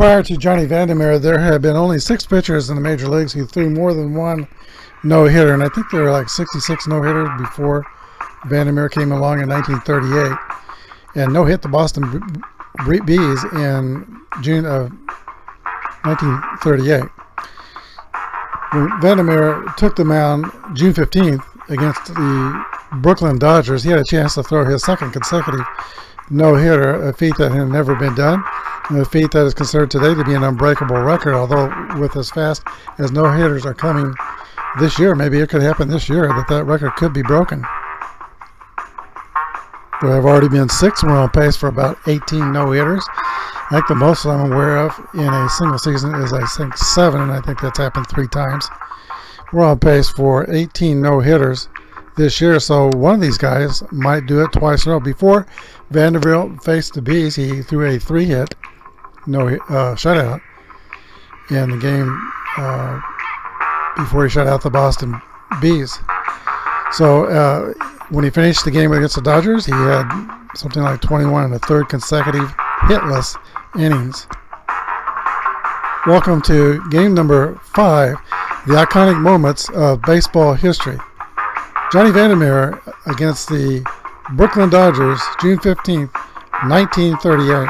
Prior to Johnny VanderMeer, there had been only 6 pitchers in the major leagues who threw more than one no-hitter, and I think there were like 66 no-hitters before VanderMeer came along in 1938, and no-hit the Boston Bees in June of 1938. When VanderMeer took the mound June 15th against the Brooklyn Dodgers, he had a chance to throw his second consecutive no-hitter, a feat that had never been done, and a feat that is considered today to be an unbreakable record, although with as fast as no-hitters are coming this year, maybe it could happen this year that record could be broken. There have already been 6, and we're on pace for about 18 no-hitters. I think the most I'm aware of in a single season is, I think, 7, and I think that's happened 3 times. We're on pace for 18 no-hitters this year, so one of these guys might do it twice in a row. Before Vanderbilt faced the Bees, he threw a 3-hit shutout in the game before he shut out the Boston Bees. So when he finished the game against the Dodgers, he had something like 21 and a third consecutive hitless innings. Welcome to game number 5, the iconic moments of baseball history. Johnny VanderMeer against the Brooklyn Dodgers, June 15th, 1938.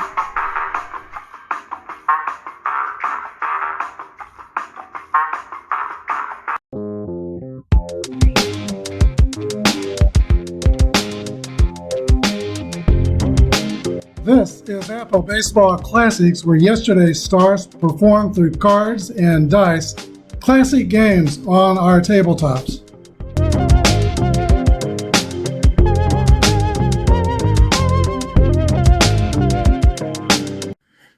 This is Apba Baseball Classics, where yesterday's stars performed through cards and dice, classic games on our tabletops.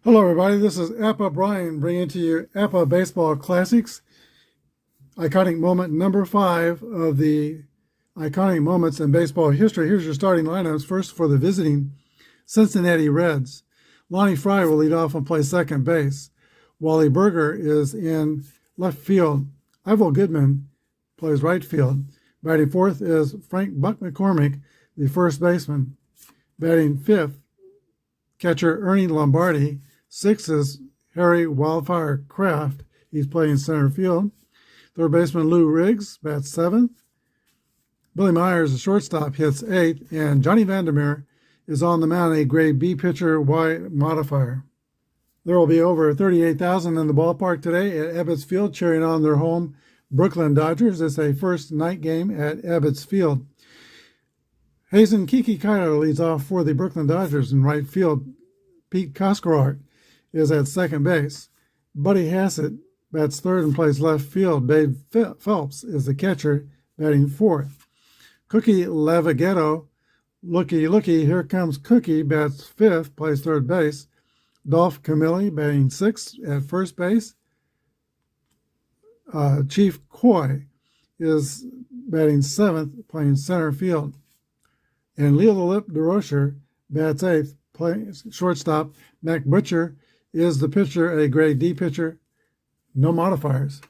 Hello everybody, this is Apba Brian bringing to you Apba Baseball Classics, iconic moment number 5 of the iconic moments in baseball history. Here's your starting lineups. First, for the visiting Cincinnati Reds, Lonnie Fry will lead off and play second base. Wally Berger is in left field. Ivo Goodman plays right field. Batting fourth is Frank Buck McCormick, the first baseman. Batting fifth, catcher Ernie Lombardi. Sixth is Harry Wildfire Kraft. He's playing center field. Third baseman Lou Riggs bats seventh. Billy Myers, the shortstop, hits eighth. And Johnny VanderMeer is on the mound, a grade B pitcher, Y modifier. There will be over 38,000 in the ballpark today at Ebbets Field cheering on their home Brooklyn Dodgers. It's a first night game at Ebbets Field. Hazen Kiki Kyler leads off for the Brooklyn Dodgers in right field. Pete Coscarart is at second base. Buddy Hassett bats third and plays left field. Babe Phelps is the catcher, batting fourth. Cookie Lavaghetto, looky, here comes Cookie, bats fifth, plays third base. Dolph Camilli batting sixth at first base. Chief Coy is batting seventh, playing center field. And Leo the Lip DeRocher bats eighth, playing shortstop. Mac Butcher is the pitcher, a grade D pitcher, no modifiers.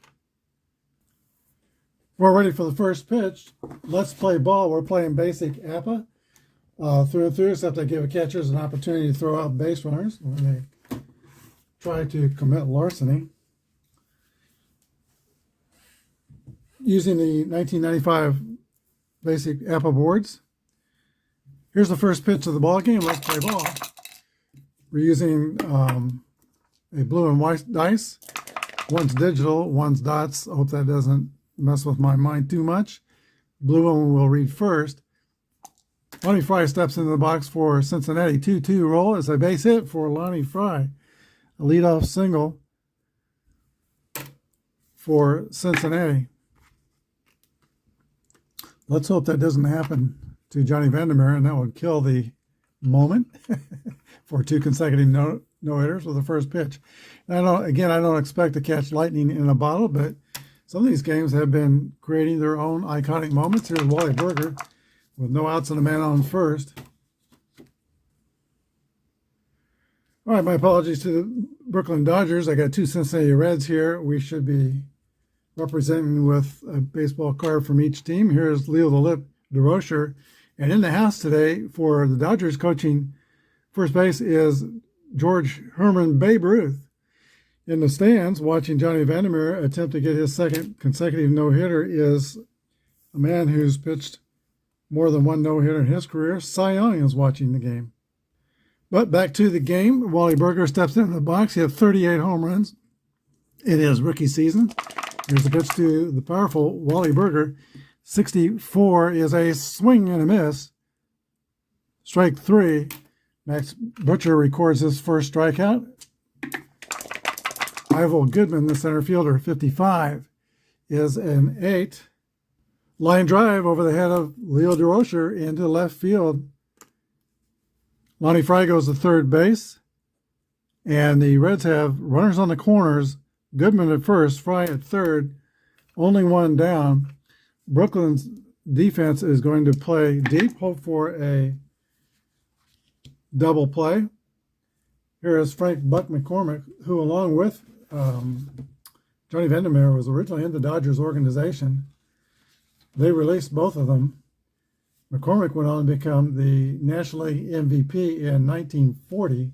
We're ready for the first pitch. Let's play ball. We're playing basic Apba. Through and through, except I give catchers an opportunity to throw out base runners when they try to commit larceny. Using the 1995 basic Apba boards. Here's the first pitch of the ball game. Let's play ball. We're using a blue and white dice. One's digital, one's dots. I hope that doesn't mess with my mind too much. Blue one will read first. Lonnie Fry steps into the box for Cincinnati. 2-2 roll is a base hit for Lonnie Fry. A leadoff single for Cincinnati. Let's hope that doesn't happen to Johnny VanderMeer, and that would kill the moment for 2 consecutive no-hitters with the first pitch. And I don't expect to catch lightning in a bottle, but some of these games have been creating their own iconic moments. Here's Wally Berger with no outs and a man on first. All right, my apologies to the Brooklyn Dodgers. I got 2 Cincinnati Reds here. We should be representing with a baseball card from each team. Here's Leo the Lip DeRocher. And in the house today for the Dodgers coaching first base is George Herman Babe Ruth. In the stands, watching Johnny VanderMeer attempt to get his second consecutive no-hitter is a man who's pitched more than one no-hitter in his career. Cy Young is watching the game. But back to the game, Wally Burger steps into the box. He had 38 home runs in his rookie season. Here's a pitch to the powerful Wally Burger. 64 is a swing and a miss. Strike 3. Max Butcher records his first strikeout. Ivel Goodman, the center fielder, 55, is an 8. Line drive over the head of Leo DeRocher into left field. Lonnie Fry goes to third base. And the Reds have runners on the corners. Goodman at first, Fry at third. Only one down. Brooklyn's defense is going to play deep, hope for a double play. Here is Frank Buck McCormick, who along with Johnny VanderMeer was originally in the Dodgers organization. They released both of them. McCormick went on to become the National League MVP in 1940.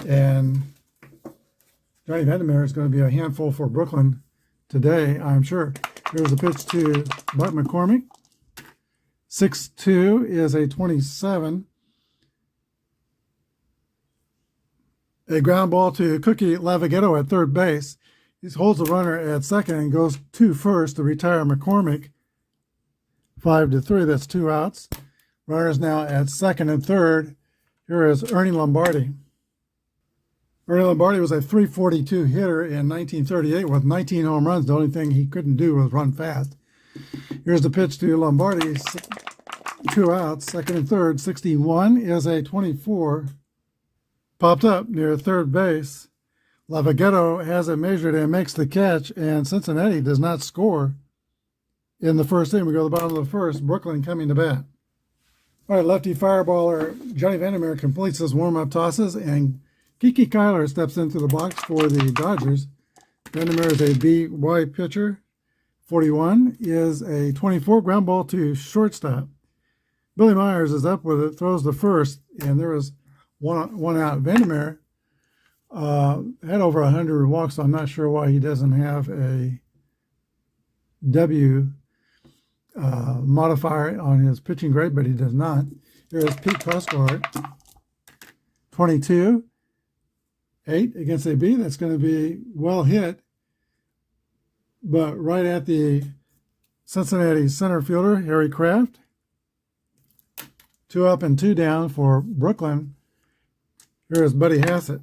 And Johnny VanderMeer is going to be a handful for Brooklyn today, I'm sure. Here's a pitch to Buck McCormick. 6-2 is a 27. A ground ball to Cookie Lavaghetto at third base. He holds the runner at second and goes to first to retire McCormick. 5-3, that's 2 outs. Runners now at second and third. Here is Ernie Lombardi. Ernie Lombardi was a .342 hitter in 1938 with 19 home runs. The only thing he couldn't do was run fast. Here's the pitch to Lombardi. 2 outs, second and third. 61 is a 24. Popped up near third base. Lavaghetto has it measured and makes the catch, and Cincinnati does not score in the first inning. We go to the bottom of the first. Brooklyn coming to bat. All right, lefty fireballer Johnny VanderMeer completes his warm-up tosses, and Kiki Kyler steps into the box for the Dodgers. VanderMeer is a BY pitcher. 41 is a 24 ground ball to shortstop. Billy Myers is up with it, throws the first, and there is one out. VanderMeer had over 100 walks, so I'm not sure why he doesn't have a W modifier on his pitching grade, but he does not. Here is Pete Cosgard. 22. 8 against AB. That's going to be well hit, but right at the Cincinnati center fielder, Harry Kraft. 2 up and 2 down for Brooklyn. Here is Buddy Hassett,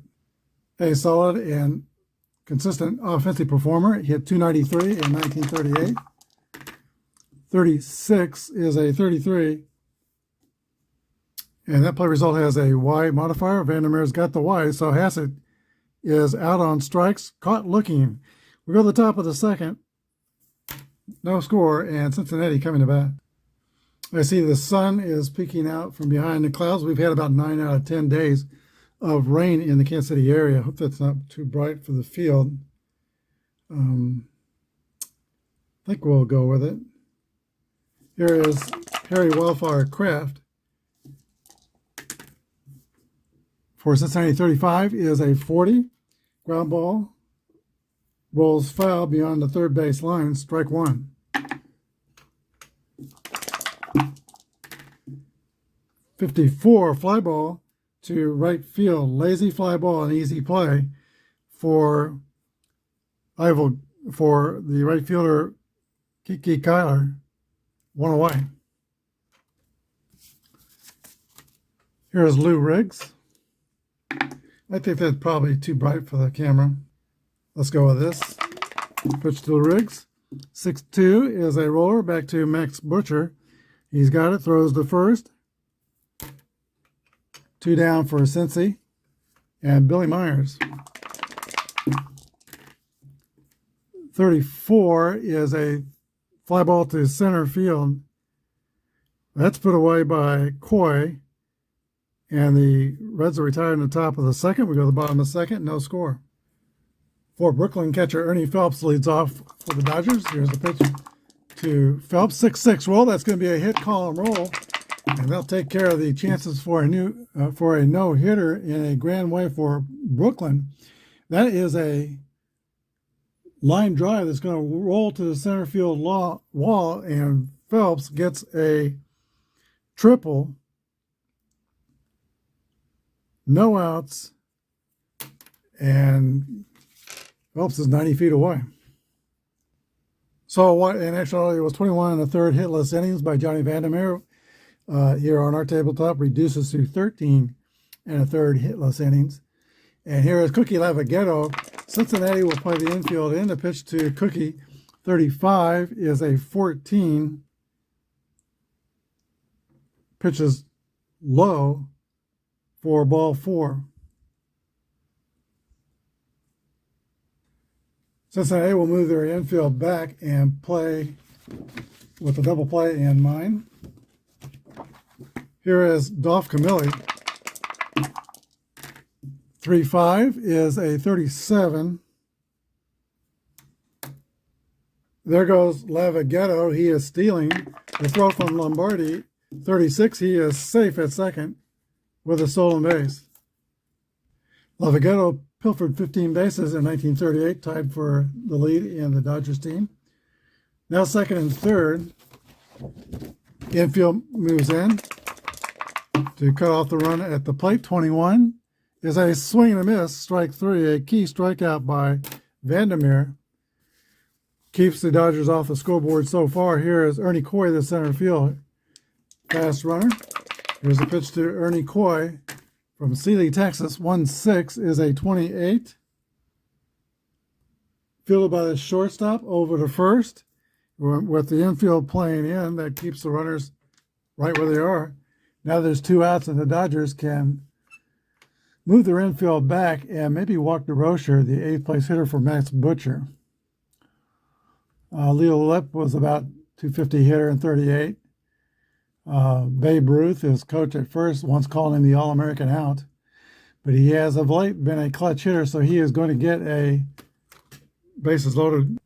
a solid and consistent offensive performer. He hit .293 in 1938. 36 is a 33. And that play result has a Y modifier. VanderMeer's got the Y, so Hassett is out on strikes, caught looking. We go to the top of the second. No score, and Cincinnati coming to bat. I see the sun is peeking out from behind the clouds. We've had about 9 out of 10 days of rain in the Kansas City area. I hope that's not too bright for the field. I think we'll go with it. Here is Harry Wildfire Kraft. For Cincinnati, 35 is a 40. Ground ball rolls foul beyond the third base line. Strike 1. 54 fly ball to right field. Lazy fly ball, an easy play for the right fielder Kiki Kyler. 1 away. Here's Lou Riggs. I think that's probably too bright for the camera. Let's go with this. Pitch to Riggs. 6-2 is a roller back to Max Butcher. He's got it, throws the first. 2 down for Cincy and Billy Myers. 34 is a fly ball to center field. That's put away by Coy. And the Reds are retired in the top of the second. We go to the bottom of the second, no score. For Brooklyn, catcher Ernie Phelps leads off for the Dodgers. Here's the pitch to Phelps. 6-6 roll. That's going to be a hit, call, and roll. And they'll take care of the chances for a no-hitter in a grand way for Brooklyn. That is a line drive that's going to roll to the center field wall, and Phelps gets a triple, no outs, and Phelps is 90 feet away. So what in actuality was 21 1/3 hitless innings by Johnny VanderMeer. Here on our tabletop reduces to 13 1/3 hitless innings. And here is Cookie Lavaghetto. Cincinnati will play the infield in. The pitch to Cookie, 35, is a 14. Pitches low for ball 4. Cincinnati will move their infield back and play with a double play in mind. Here is Dolph Camilli. 3-5 is a 37. There goes Lavaghetto. He is stealing the throw from Lombardi. 36, he is safe at second with a stolen base. Lavaghetto pilfered 15 bases in 1938, tied for the lead in the Dodgers team. Now second and third. Infield moves in to cut off the run at the plate. 21 is a swing and a miss, strike 3, a key strikeout by VanderMeer. Keeps the Dodgers off the scoreboard so far. Here is Ernie Coy, the center field fast runner. Here's a pitch to Ernie Coy from Sealy, Texas. 1-6 is a 28. Fielded by the shortstop over to first. With the infield playing in, that keeps the runners right where they are. Now there's 2 outs, and the Dodgers can move their infield back and maybe walk DeRocher, the 8th place hitter for Max Butcher. Leo Lip was about 250 hitter in 38. Babe Ruth, his coach at first, once called him the All-American out. But he has of late been a clutch hitter, so he is going to get a bases loaded.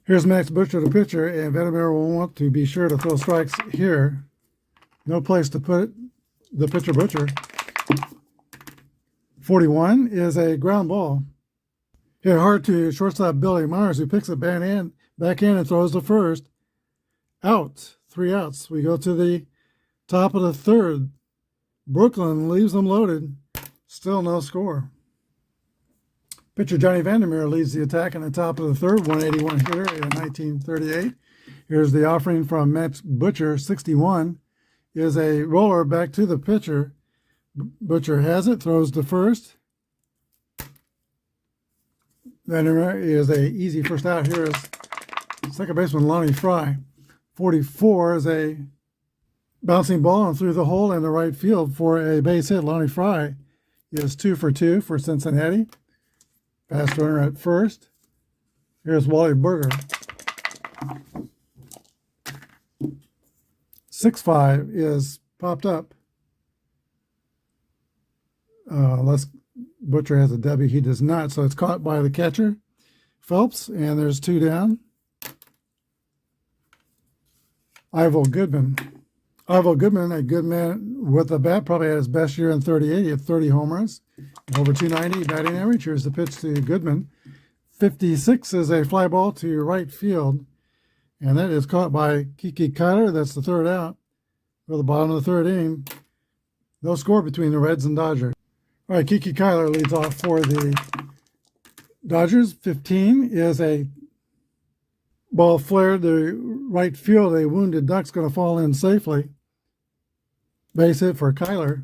Here's Max Butcher, the pitcher, and VanderMeer will want to be sure to throw strikes here. No place to put it. The pitcher Butcher. 41 is a ground ball. Hit hard to shortstop Billy Myers, who picks it back in and throws to first. Out. 3 outs. We go to the top of the third. Brooklyn leaves them loaded. Still no score. Pitcher Johnny VanderMeer leads the attack in the top of the third, 181 hitter in 1938. Here's the offering from Max Butcher, 61. Is a roller back to the pitcher. Butcher has it, throws to first. VanderMeer is a easy first out. Here is second baseman Lonnie Fry. 44 is a bouncing ball and through the hole in the right field for a base hit. Lonnie Fry is 2 for 2 for Cincinnati. Fast runner at first. Here's Wally Berger. 6-5 is popped up. Unless Butcher has a W, he does not. So it's caught by the catcher, Phelps, and there's 2 down. Ivo Goodman. Ivo Goodman, a good man with a bat, probably had his best year in 38. He had 30 home runs, over 290 batting average. Here's the pitch to Goodman. 56 is a fly ball to right field, and that is caught by Kiki Kyler. That's the 3rd out. For the bottom of the 3rd inning, no score between the Reds and Dodgers. All right, Kiki Kyler leads off for the Dodgers. 15 is a ball flared to right field. A wounded duck's going to fall in safely. Base hit for Kyler.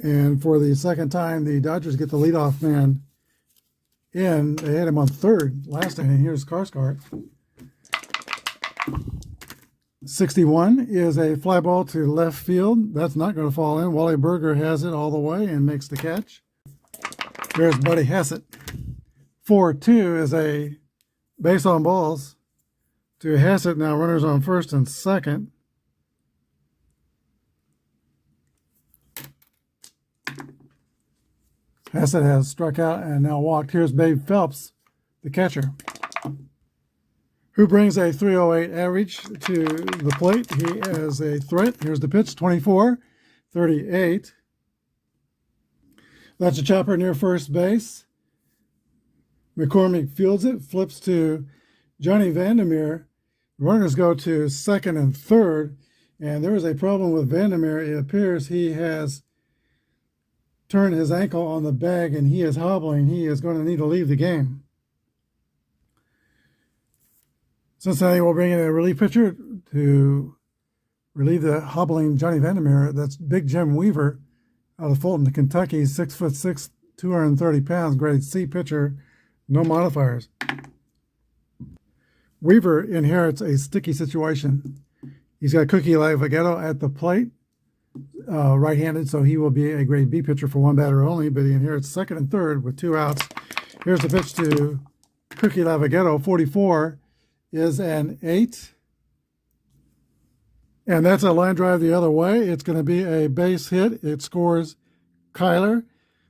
And for the second time, the Dodgers get the leadoff man in. They had him on 3rd last inning. Here's Skarsgård. 61 is a fly ball to left field. That's not going to fall in. Wally Berger has it all the way and makes the catch. There's Buddy Hassett. 4-2 is a base on balls to Hassett. Now runners on first and second. Hassett has struck out and now walked. Here's Babe Phelps, the catcher, who brings a 308 average to the plate. He is a threat. Here's the pitch, 24, 38. That's a chopper near first base. McCormick fields it, flips to Johnny VanderMeer. Runners go to second and third, and there is a problem with VanderMeer. It appears he has turned his ankle on the bag and he is hobbling. He is going to need to leave the game. Cincinnati will bring in a relief pitcher to relieve the hobbling Johnny VanderMeer. That's Big Jim Weaver out of Fulton, Kentucky, 6'6", 230 pounds, grade C pitcher, no modifiers. Weaver inherits a sticky situation. He's got Cookie Lavagetto at the plate, right-handed, so he will be a grade B pitcher for one batter only, but he inherits second and third with 2 outs. Here's the pitch to Cookie Lavagetto. 44 is an 8. And that's a line drive the other way. It's going to be a base hit. It scores Kyler,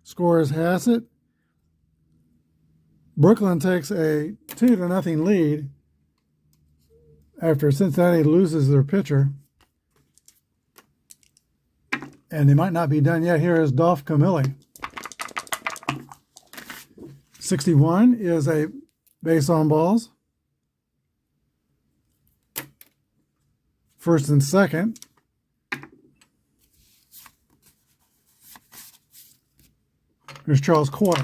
scores Hassett. Brooklyn takes a 2-0 lead after Cincinnati loses their pitcher. And they might not be done yet. Here is Dolph Camilli. 61 is a base on balls. First and second. Here's Charles Coy.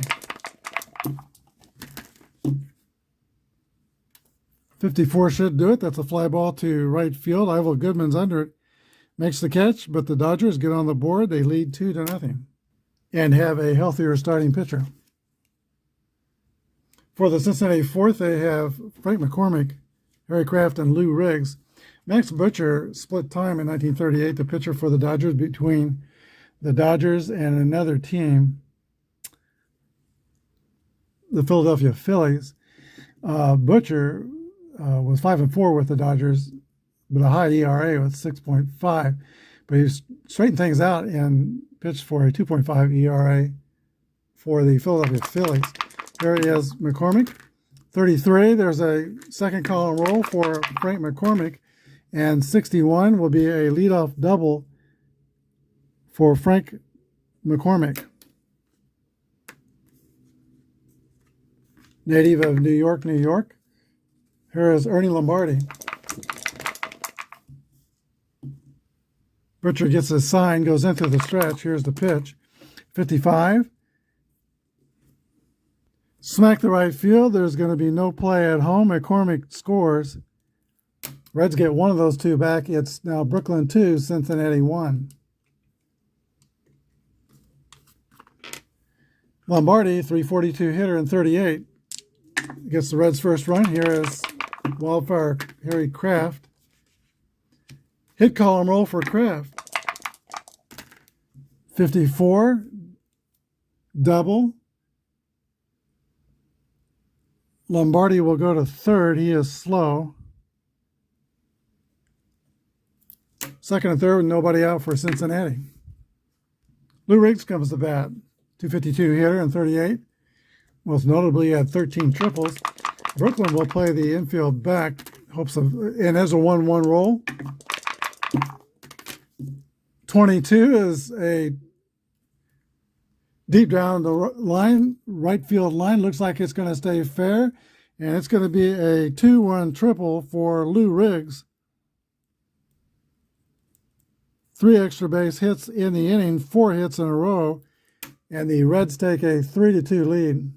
54 should do it. That's a fly ball to right field. Ivel Goodman's under it. Makes the catch, but the Dodgers get on the board. They lead 2-0 and have a healthier starting pitcher. For the Cincinnati fourth, they have Frank McCormick, Harry Kraft, and Lou Riggs. Max Butcher split time in 1938, the pitcher for the Dodgers, between the Dodgers and another team, the Philadelphia Phillies. Butcher was 5-4 with the Dodgers, but a high ERA with 6.5. But he straightened things out and pitched for a 2.5 ERA for the Philadelphia Phillies. There he is, McCormick. 33, there's a second column roll for Frank McCormick. And 61 will be a leadoff double for Frank McCormick. Native of New York, New York. Here is Ernie Lombardi. Butcher gets his sign, goes into the stretch. Here's the pitch. 55. Smack the right field. There's going to be no play at home. McCormick scores. Reds get one of those 2 back. It's now Brooklyn 2, Cincinnati 1. Lombardi, 342 hitter and 38. Gets the Reds' first run. Here is Wildfire Harry Kraft. Hit column roll for Kraft. 54. Double. Lombardi will go to third. He is slow. Second and third with nobody out for Cincinnati. Lou Riggs comes to bat. 252 hitter and 38. Most notably had 13 triples. Brooklyn will play the infield back. Hopes of, and as a 1-1 roll. 22 is a deep down the line, right field line. Looks like it's going to stay fair. And it's going to be a 2-1 triple for Lou Riggs. 3 extra base hits in the inning, 4 hits in a row, and the Reds take a 3-2 lead.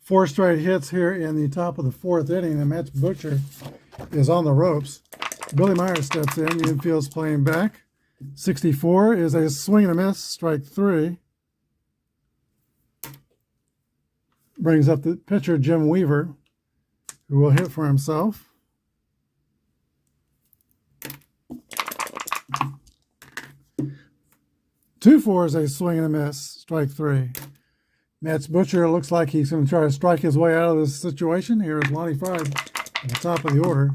4 straight hits here in the top of the 4th inning, and Max Butcher is on the ropes. Billy Myers steps in, the infield's playing back. 64 is a swing and a miss, strike 3. Brings up the pitcher, Jim Weaver, who will hit for himself. 2-4 is a swing and a miss, strike 3. Max Butcher looks like he's going to try to strike his way out of this situation. Here is Lonnie Fry at the top of the order.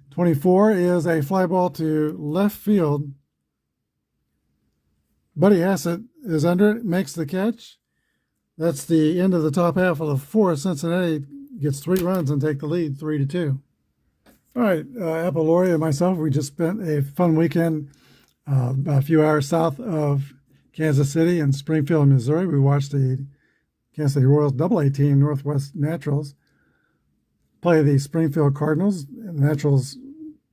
24 is a fly ball to left field. Buddy Hassett is under it, makes the catch. That's the end of the top half of the 4th. Cincinnati gets 3 runs and take the lead, 3-2. All right, Appa, Lori, and myself, we just spent a fun weekend about a few hours south of Kansas City and Springfield, Missouri. We watched the Kansas City Royals AA team, Northwest Naturals, play the Springfield Cardinals. The Naturals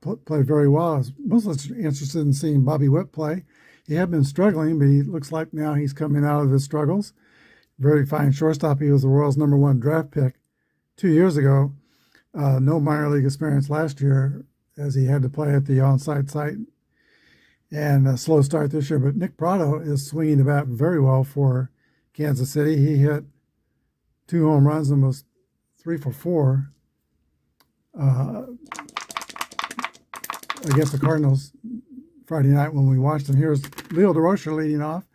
played very well. I was mostly interested in seeing Bobby Witt play. He had been struggling, but he looks like now he's coming out of his struggles. Very fine shortstop. He was the Royals' #1 draft pick 2 years ago. No minor league experience last year, as he had to play at the on-site site, and a slow start this year. But Nick Prado is swinging the bat very well for Kansas City. He hit 2 home runs and was 3 for 4 against the Cardinals Friday night when we watched them. Here's Leo DeRocher leading off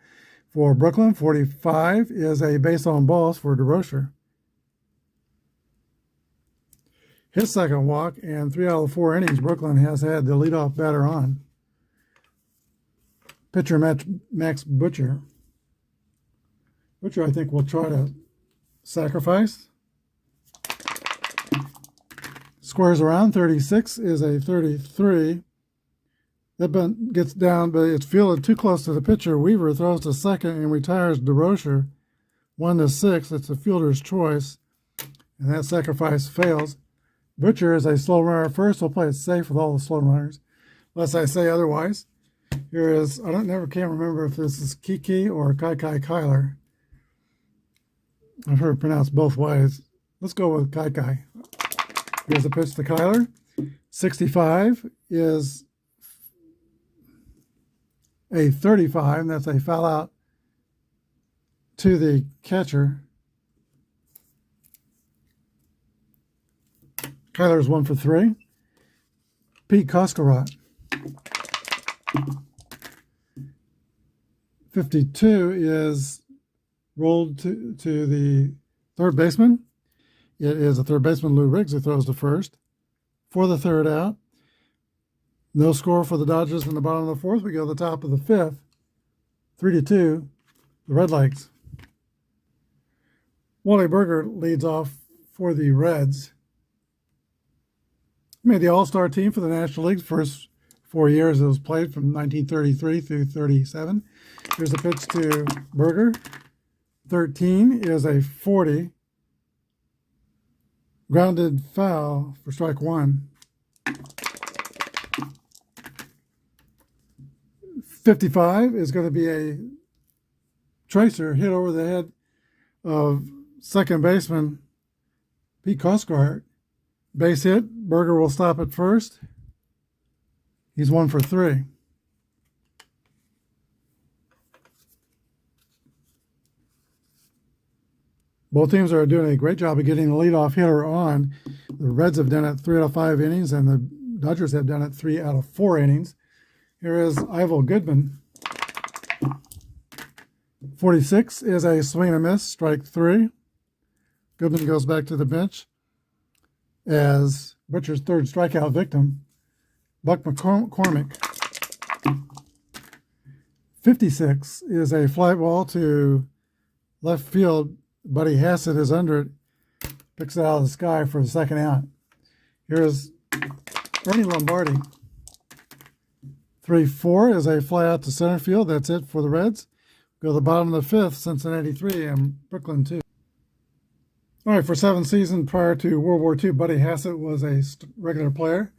for Brooklyn. 45 is a base on balls for DeRocher. His second walk, and 3 out of the 4 innings, Brooklyn has had the leadoff batter on. Pitcher Max Butcher. Butcher, I think, will try to sacrifice. Squares around. 36 is a 33. That gets down, but it's fielded too close to the pitcher. Weaver throws to second and retires DeRocher. 1-6. It's a fielder's choice, and that sacrifice fails. Butcher is a slow runner first. We'll play it safe with all the slow runners, unless I say otherwise. Here is, can't remember if this is Kiki or Kai Kyler. I've heard it pronounced both ways. Let's go with Kai. Here's a pitch to Kyler. 65 is a 35, and that's a foul out to the catcher. Kyler's 1 for 3. Pete Koskarot. 52 is rolled to the third baseman. It is a third baseman, Lou Riggs, who throws to first for the third out. No score for the Dodgers in the bottom of the fourth. We go to the top of the fifth. 3-2, the Redlegs. Wally Berger leads off for the Reds. Made the All-Star team for the National League's first 4 years it was played, from 1933 through 37. Here's a pitch to Berger. 13 is a 40. Grounded foul for strike 1. 55 is going to be a tracer hit over the head of second baseman Pete Koskarot. Base hit. Berger will stop at first. He's 1 for 3. Both teams are doing a great job of getting the leadoff hitter on. The Reds have done it 3 out of 5 innings, and the Dodgers have done it 3 out of 4 innings. Here is Ivo Goodman. 46 is a swing and a miss, strike 3. Goodman goes back to the bench as Butcher's third strikeout victim, Buck McCormick. 56 is a fly ball to left field. Buddy Hassett is under it, picks it out of the sky for the second out. Here's Ernie Lombardi. 3-4 is a fly out to center field. That's it for the Reds. Go to the bottom of the fifth, Cincinnati 3 and Brooklyn 2. All right, for 7 seasons prior to World War II, Buddy Hassett was a regular player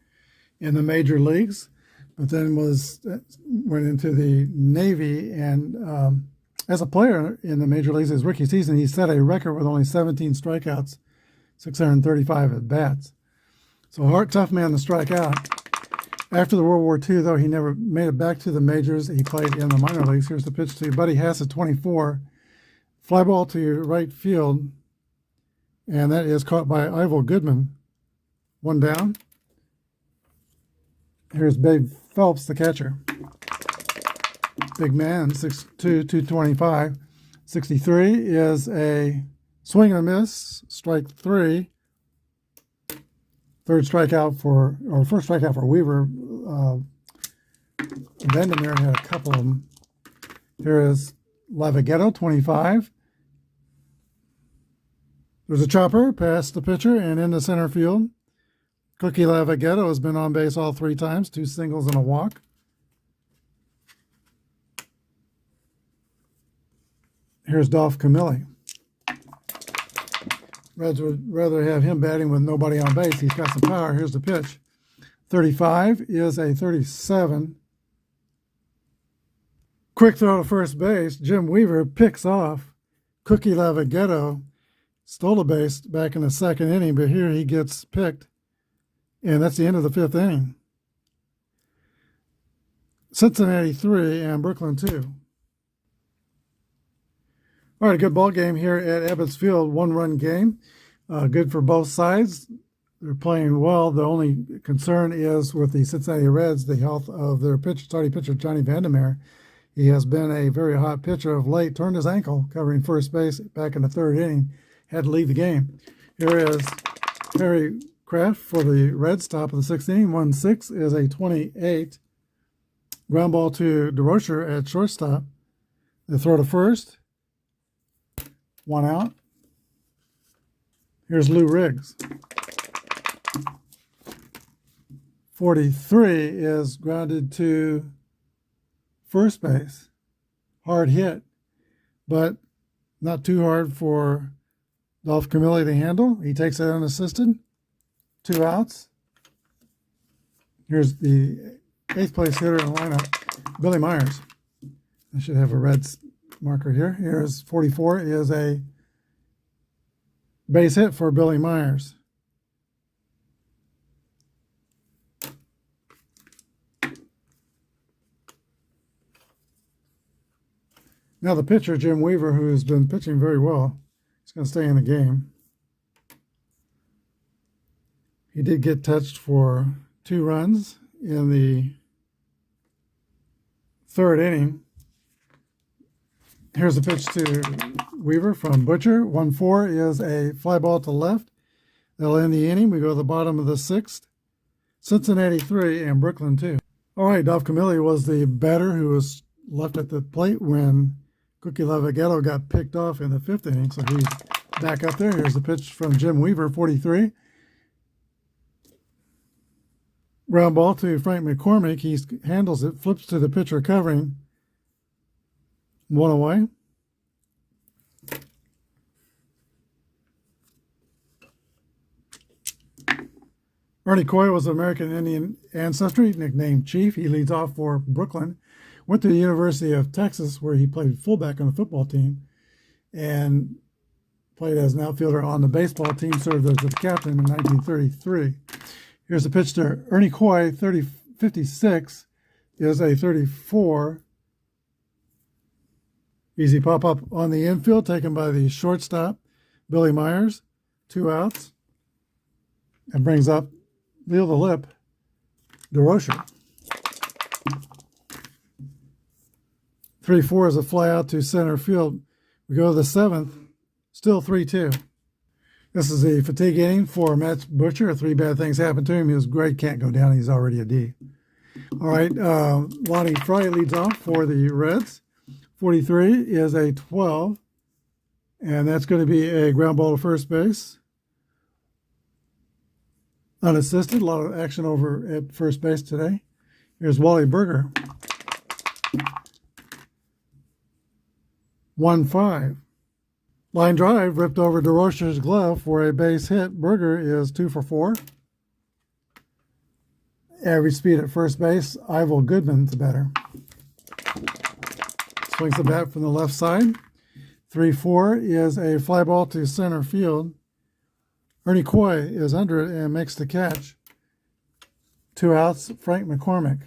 in the major leagues, but then went into the Navy, and as a player in the major leagues his rookie season, he set a record with only 17 strikeouts, 635 at bats. So hard, tough man to strike out. After the World War II, though, he never made it back to the majors. He played in the minor leagues. Here's the pitch to Buddy Hassett, 24. Fly ball to right field, and that is caught by Ivo Goodman. 1 down. Here's Babe Phelps, the catcher. Big man, 6'2", 225. 63 is a swing and a miss, strike 3. First strikeout for Weaver. VanderMeer had a couple of them. Here is Lavaghetto, 25. There's a chopper past the pitcher and into center field. Cookie Lavaghetto has been on base all 3 times, 2 singles and a walk. Here's Dolph Camilli. Reds would rather have him batting with nobody on base. He's got some power. Here's the pitch. 35 is a 37. Quick throw to first base. Jim Weaver picks off. Cookie Lavagetto stole a base back in the second inning, but here he gets picked. And that's the end of the fifth inning. Cincinnati 3 and Brooklyn 2. All right, a good ball game here at Ebbets Field, one-run game. Good for both sides. They're playing well. The only concern is with the Cincinnati Reds, the health of their starting pitcher, Johnny VanderMeer. He has been a very hot pitcher of late, turned his ankle covering first base back in the third inning, had to leave the game. Here is Harry Kraft for the Reds, top of the sixth inning. 1-6 is a 28. Ground ball to DeRocher at shortstop. They throw to first. One out. Here's Lou Riggs. 43 is grounded to first base. Hard hit, but not too hard for Dolph Camilli to handle. He takes it unassisted. 2 outs. Here's the 8th place hitter in the lineup, Billy Myers. I should have a Reds marker here. Here's 44 is a base hit for Billy Myers. Now the pitcher, Jim Weaver, who's been pitching very well, is going to stay in the game. He did get touched for 2 runs in the third inning. Here's the pitch to Weaver from Butcher. 1-4 is a fly ball to left. That'll end the inning. We go to the bottom of the 6th. Cincinnati 3 and Brooklyn 2. All right, Dolph Camilli was the batter who was left at the plate when Cookie Lavagetto got picked off in the 5th inning, so he's back up there. Here's the pitch from Jim Weaver, 43. Ground ball to Frank McCormick. He handles it, flips to the pitcher covering. 1 away. Ernie Coy was of American Indian ancestry, nicknamed Chief. He leads off for Brooklyn. Went to the University of Texas, where he played fullback on the football team and played as an outfielder on the baseball team, served as the captain in 1933. Here's a pitch to Ernie Coy, 56 is a 34. Easy pop-up on the infield, taken by the shortstop, Billy Myers. 2 outs. And brings up Leo the Lip, DeRocher. 3-4 is a fly out to center field. We go to the 7th, still 3-2. This is a fatigue inning for Matt Butcher. 3 bad things happened to him. His grade can't go down. He's already a D. All right, Lonnie Fry leads off for the Reds. 43 is a 12, and that's going to be a ground ball to first base. Unassisted, a lot of action over at first base today. Here's Wally Berger. 1-5. Line drive ripped over DeRocher's glove for a base hit. Berger is 2 for 4. Average speed at first base, Ivel Goodman's better. Swings the bat from the left side. 3-4 is a fly ball to center field. Ernie Coy is under it and makes the catch. 2 outs, Frank McCormick.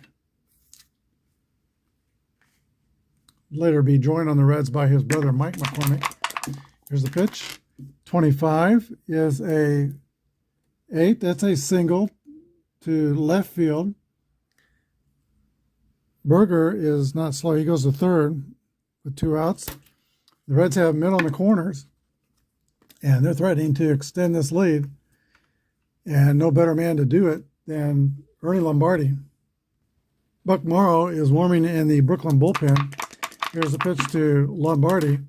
Later be joined on the Reds by his brother Mike McCormick. Here's the pitch. 25 is a 8. That's a single to left field. Berger is not slow. He goes to third with 2 outs. The Reds have men on the corners, and they're threatening to extend this lead. And no better man to do it than Ernie Lombardi. Buck Morrow is warming in the Brooklyn bullpen. Here's a pitch to Lombardi.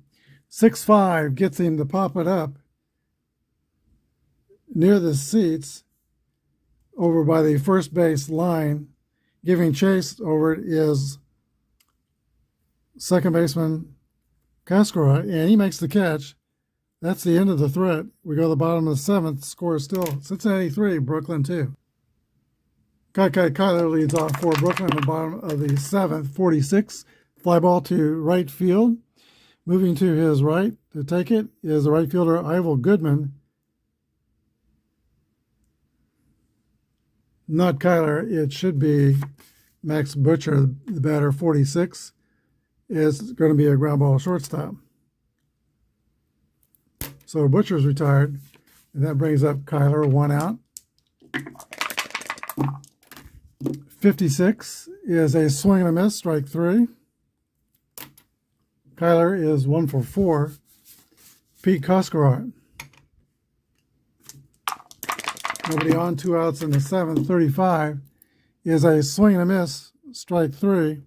6-5 gets him to pop it up near the seats over by the first base line. Giving chase over it is second baseman Cascara, and he makes the catch. That's the end of the threat. We go to the bottom of the seventh. Score is still Cincinnati 3, Brooklyn 2. Kyler leads off for Brooklyn at the bottom of the seventh, 46. Fly ball to right field. Moving to his right to take it is the right fielder, Ivel Goodman. Not Kyler. It should be Max Butcher, the batter, 46. Is going to be a ground ball shortstop. So Butcher's retired, and that brings up Kyler, 1 out. 56 is a swing and a miss, strike 3. Kyler is 1 for 4. Pete Koskara. Nobody on, 2 outs in the seventh. 35 is a swing and a miss, strike 3.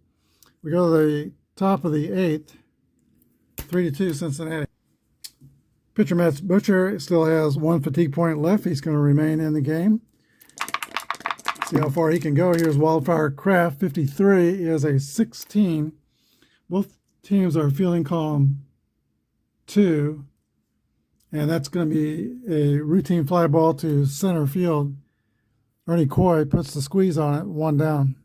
We go to the top of the eighth, 3-2 Cincinnati. Pitcher Max Butcher still has 1 fatigue point left. He's going to remain in the game. See how far he can go. Here's Wildfire Kraft. 53 is a 16. Both teams are fielding column 2. And that's going to be a routine fly ball to center field. Ernie Coy puts the squeeze on it, 1 down.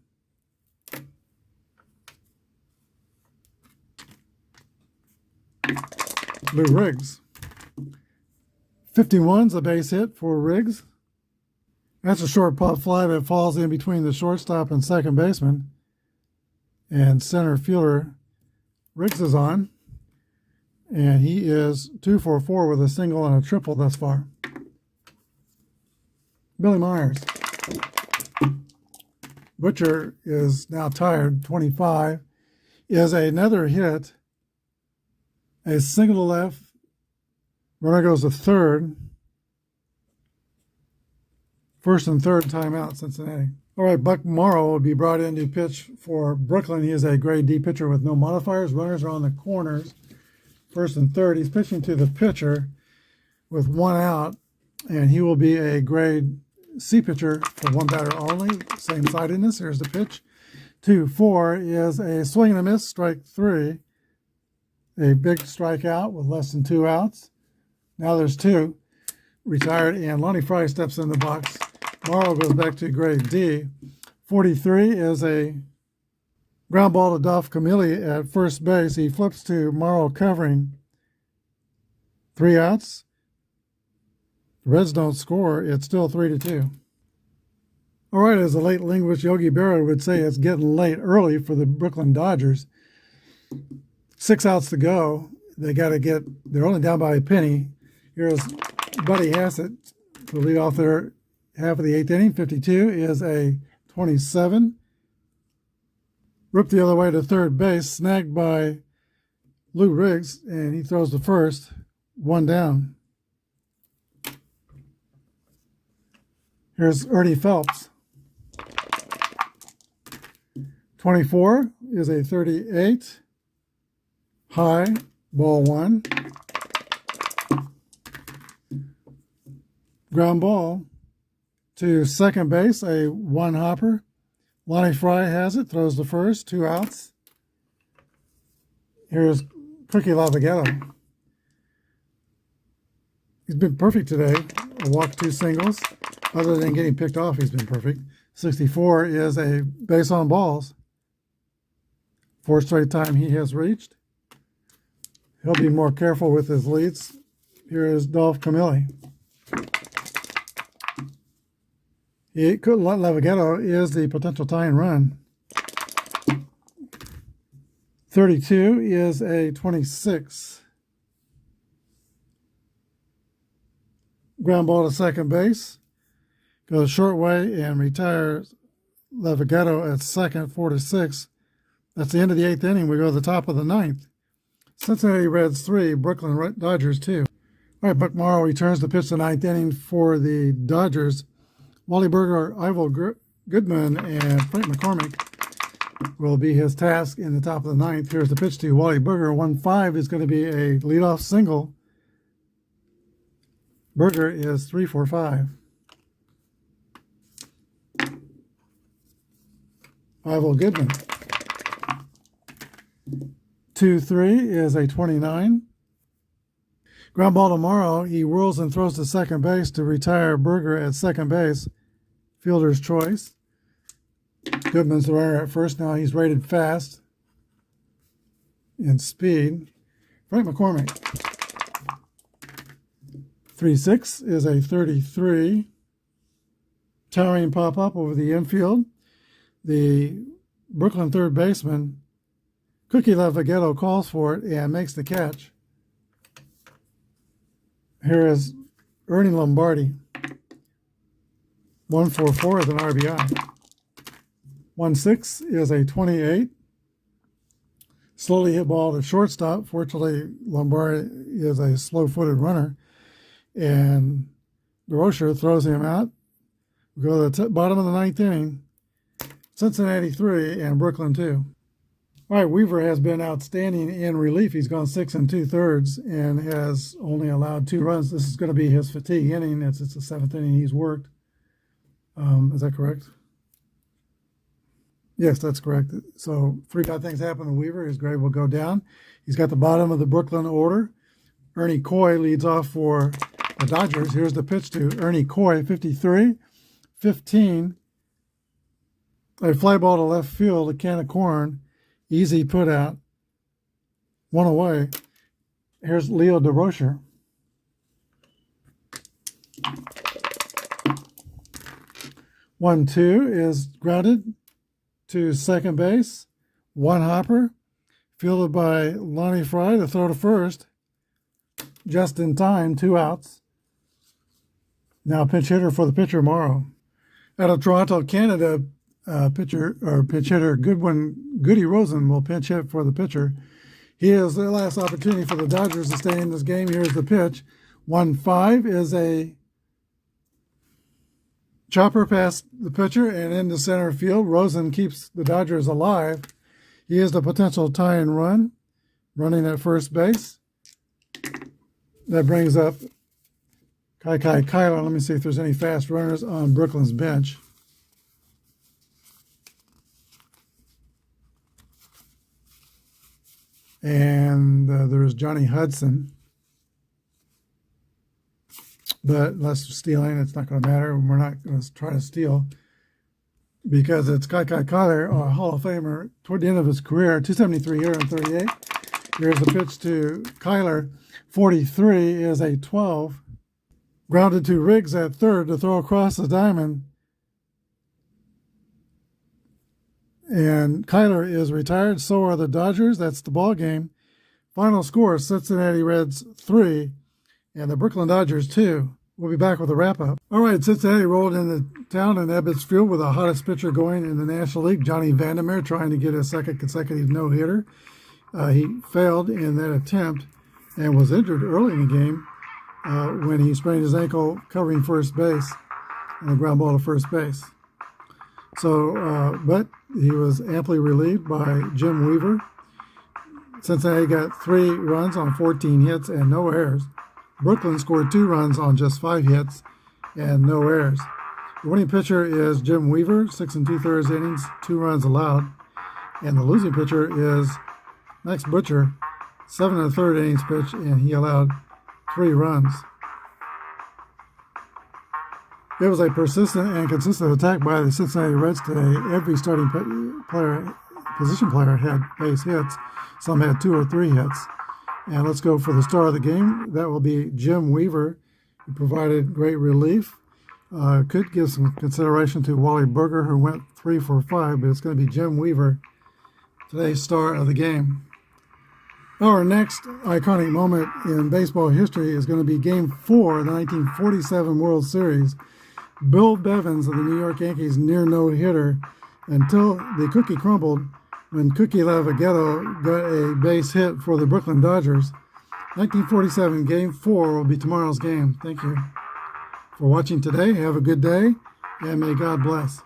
Lou Riggs. 51's a base hit for Riggs. That's a short pop fly that falls in between the shortstop and second baseman. And center fielder Riggs is on. And he is 2 for 4 with a single and a triple thus far. Billy Myers. Butcher is now tired. 25 is another hit. A single to left. Runner goes to third. First and third timeout, Cincinnati. All right, Buck Morrow will be brought in to pitch for Brooklyn. He is a grade D pitcher with no modifiers. Runners are on the corners. First and third. He's pitching to the pitcher with 1 out, and he will be a grade C pitcher for 1 batter only. Same sidedness. Here's the pitch. 2-4 is a swing and a miss, strike 3. A big strikeout with less than 2 outs. Now there's 2. Retired, and Lonnie Fry steps in the box. Morrow goes back to grade D. 43 is a ground ball to Dolph Camilli at first base. He flips to Morrow covering. 3 outs. The Reds don't score. It's still 3-2. All right, as the late linguist Yogi Berra would say, it's getting late early for the Brooklyn Dodgers. 6 outs to go. They're only down by a penny. Here's Buddy Hassett to lead off their half of the 8th inning. 52 is a 27. Ripped the other way to third base, snagged by Lou Riggs, and he throws to first. 1 down. Here's Ernie Phelps. 24 is a 38. High, ball 1. Ground ball to second base, a 1-hopper. Lonnie Fry has it, throws the first, 2 outs. Here's Cookie Lavagetto. He's been perfect today. A walk, 2 singles. Other than getting picked off, he's been perfect. 64 is a base on balls. 4th straight time he has reached. He'll be more careful with his leads. Here is Dolph Camilli. Lavagetto is the potential tying run. 32 is a 26. Ground ball to second base. Goes short way and retires Lavagetto at second, 4-6. That's the end of the 8th inning. We go to the top of the 9th. Cincinnati Reds 3, Brooklyn Dodgers 2. All right, Buck Morrow returns to pitch the 9th inning for the Dodgers. Wally Berger, Ivel Goodman, and Frank McCormick will be his task in the top of the 9th. Here's the pitch to Wally Berger. 1-5 is going to be a leadoff single. Berger is 3 for 5. Ivel Goodman. 2-3 is a 29. Ground ball tomorrow, he whirls and throws to second base to retire Berger at second base. Fielder's choice. Goodman's the runner at first. Now he's rated fast in speed. Frank McCormick. 3-6 is a 33. Towering pop-up over the infield. The Brooklyn third baseman, Cookie Levagetto, calls for it and makes the catch. Here is Ernie Lombardi. 1-4-4 is an RBI. 1-6 is a 28. Slowly hit ball to shortstop. Fortunately, Lombardi is a slow-footed runner. And DeRocher throws him out. We go to the bottom of the ninth inning. Cincinnati 3 and Brooklyn 2. All right, Weaver has been outstanding in relief. He's gone 6 2/3 and has only allowed 2 runs. This is going to be his fatigue inning. It's the 7th inning he's worked. Is that correct? Yes, that's correct. So 3 bad things happen to Weaver. His grade will go down. He's got the bottom of the Brooklyn order. Ernie Coy leads off for the Dodgers. Here's the pitch to Ernie Coy, 53-15. A fly ball to left field, a can of corn. Easy put out. 1 away. Here's Leo DeRocher. One, 2 is grounded to second base. 1 hopper. Fielded by Lonnie Fry to throw to first. Just in time, 2 outs. Now pinch hitter for the pitcher Morrow. Out of Toronto, Canada, pitch hitter Goody Rosen will pinch hit for the pitcher. He has the last opportunity for the Dodgers to stay in this game. Here's the pitch. 1-5 is a chopper past the pitcher and into center field. Rosen keeps the Dodgers alive. He is the potential tie and run, running at first base. That brings up Kai Kyler. Let me see if there's any fast runners on Brooklyn's bench. And there's Johnny Hudson. But unless stealing, it's not going to matter. We're not going to try to steal because it's Kai Kyler, a Hall of Famer, toward the end of his career, 273 here and 38. Here's the pitch to Kyler. 43 is a 12. Grounded to Riggs at third to throw across the diamond. And Kyler is retired. So are the Dodgers. That's the ball game. Final score, Cincinnati Reds 3 and the Brooklyn Dodgers 2. We'll be back with a wrap-up. All right, Cincinnati rolled into town in Ebbets Field with the hottest pitcher going in the National League, Johnny VanderMeer, trying to get his second consecutive no-hitter. He failed in that attempt and was injured early in the game when he sprained his ankle covering first base and a ground ball to first base. So, but he was amply relieved by Jim Weaver. Cincinnati got 3 runs on 14 hits and no errors. Brooklyn scored 2 runs on just 5 hits and no errors. The winning pitcher is Jim Weaver, 6 2/3 innings, 2 runs allowed. And the losing pitcher is Max Butcher, 7 1/3 innings pitch, and he allowed 3 runs. It was a persistent and consistent attack by the Cincinnati Reds today. Every starting position player had base hits. Some had 2 or 3 hits. And let's go for the star of the game. That will be Jim Weaver, who provided great relief. Could give some consideration to Wally Berger, who went 3 for 5, but it's going to be Jim Weaver, today's star of the game. Our next iconic moment in baseball history is going to be Game 4 of the 1947 World Series. Bill Bevins of the New York Yankees near no-hitter until the cookie crumbled when Cookie Levagetto got a base hit for the Brooklyn Dodgers. 1947 Game 4 will be tomorrow's game. Thank you for watching today. Have a good day, and may God bless.